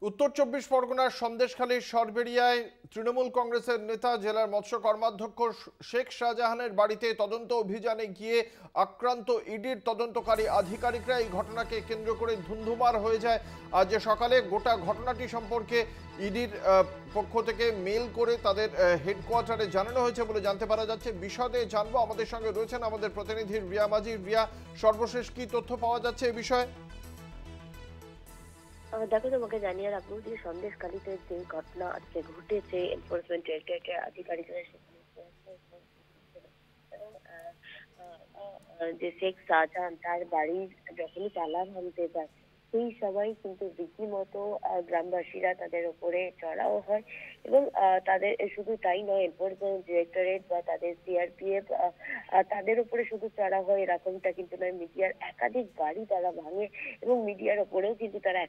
উত্তর চব্বিশ পরগনার সন্দেশখালীর সরবেরিয়ায় তৃণমূল কংগ্রেসের নেতা জেলার মৎস্য কর্মাধ্যক্ষ শেখ শাহজাহানের বাড়িতে তদন্ত অভিযানে গিয়ে আক্রান্ত ইডির তদন্তকারী আধিকারিকরা এই ঘটনাকে কেন্দ্র করে ধুন্ধুমার হয়ে যায়। আজ সকালে গোটা ঘটনাটি সম্পর্কে ইডির পক্ষ থেকে মেল করে তাদের হেডকোয়ার্টারে জানানো হয়েছে বলে জানতে পারা যাচ্ছে। বিশদে জানবো, আমাদের সঙ্গে রয়েছেন আমাদের প্রতিনিধি রিয়া মাঝি। রিয়া, সর্বশেষ কি তথ্য পাওয়া যাচ্ছে এই বিষয়ে? দেখো, তোমাকে জানিয়ে রাখবো যে সন্দেশখালীতে যে ঘটনা আজকে ঘটেছে, এনফোর্সমেন্ট ডিরেক্টরেটের আধিকারিকরা যে শেখ শাহজাহান তার বাড়ি যখনই তালা ভাঙতে যায় সেই সময় কিন্তু রীতিমতো গ্রামবাসীরা তাদের উপরে চড়াও হয় এবং তাদের শুধু তাই নয়, এনফোর্সমেন্ট ডিরেক্টরেট বা তাদের সিআরপিএফ তাদের উপরে শুধু চড়া হয় এরকমটা কিন্তু নয়, মিডিয়ার একাধিক বাড়ি তারা ভাঙে এবং মিডিয়ার উপরেও কিন্তু তারা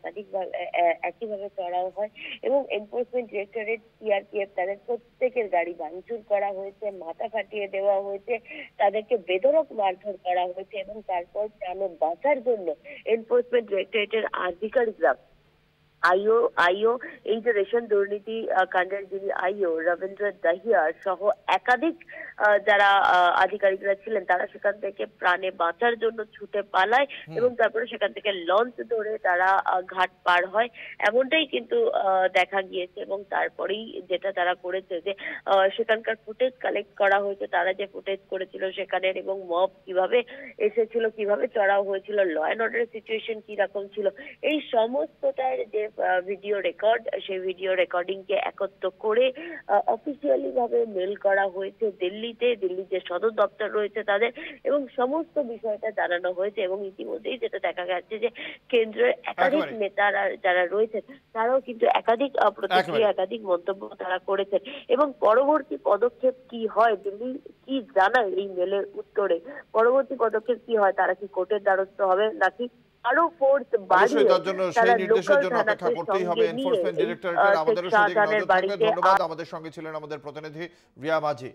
একইভাবে চড়াও হয় এবং এনফোর্সমেন্ট ডিরেক্টরেট, সিআরপিএফ তাদের প্রত্যেকের গাড়ি ভাঙচুর করা হয়েছে, মাথা ফাটিয়ে দেওয়া হয়েছে, তাদেরকে বেধড়ক মারধর করা হয়েছে এবং তারপর প্রাণ বাঁচার জন্য এনফোর্সমেন্ট ডিরেক্টরেটের আধিকারিকরা আইও এই যে রেশন দুর্নীতি কাণ্ডের যিনি আইও রবীন্দ্র দাহিয়া সহ একাধিক যারা আধিকারিকরা ছিলেন তারা সেখান থেকে প্রাণে বাঁচার জন্য ছুটে পালায় এবং তারপরে সেখান থেকে লঞ্চ ধরে তারা ঘাট পার হয়, এমনটাই কিন্তু দেখা গিয়েছে। এবং তারপরেই যেটা তারা করেছে যে সেখানকার ফুটেজ কালেক্ট করা হয়েছে, তারা যে ফুটেজ করেছিল সেখানের এবং মব কিভাবে এসেছিল, কিভাবে চড়াও হয়েছিল, ল অ্যান্ড অর্ডার সিচুয়েশন কি রকম ছিল, এই সমস্তটার যে ভিডিও রেকর্ড, সেই ভিডিও রেকর্ডিং কে একত্র করে অফিসিয়ালি ভাবে মেল করা হয়েছে দিল্লি যে সদর দপ্তর রয়েছে তাদের, এবং সমস্ত বিষয়টা জানানো হয়েছে। এবং ইতিমধ্যেই যেটা দেখা যাচ্ছে যে কেন্দ্রের একাধিক নেতারা যারা রয়েছেন তারাও কিন্তু একাধিক প্রতিক্রিয়া, একাধিক মন্তব্য তারা করেছেন এবং পরবর্তী পদক্ষেপ কি হয়, দিল্লি কি জানায় এই মেলের উত্তরে, পরবর্তী পদক্ষেপ কি হয়, তারা কি কোর্টের দ্বারস্থ হবে নাকি আরো ফোর্স বাড়িয়ে তারা লোকাল থানাকে সঙ্গে নিয়ে শেখ শাহজাহানের বাড়িতে। ধন্যবাদ। আমাদের সঙ্গে ছিলেন আমাদের প্রতিনিধি রিয়া মাঝি।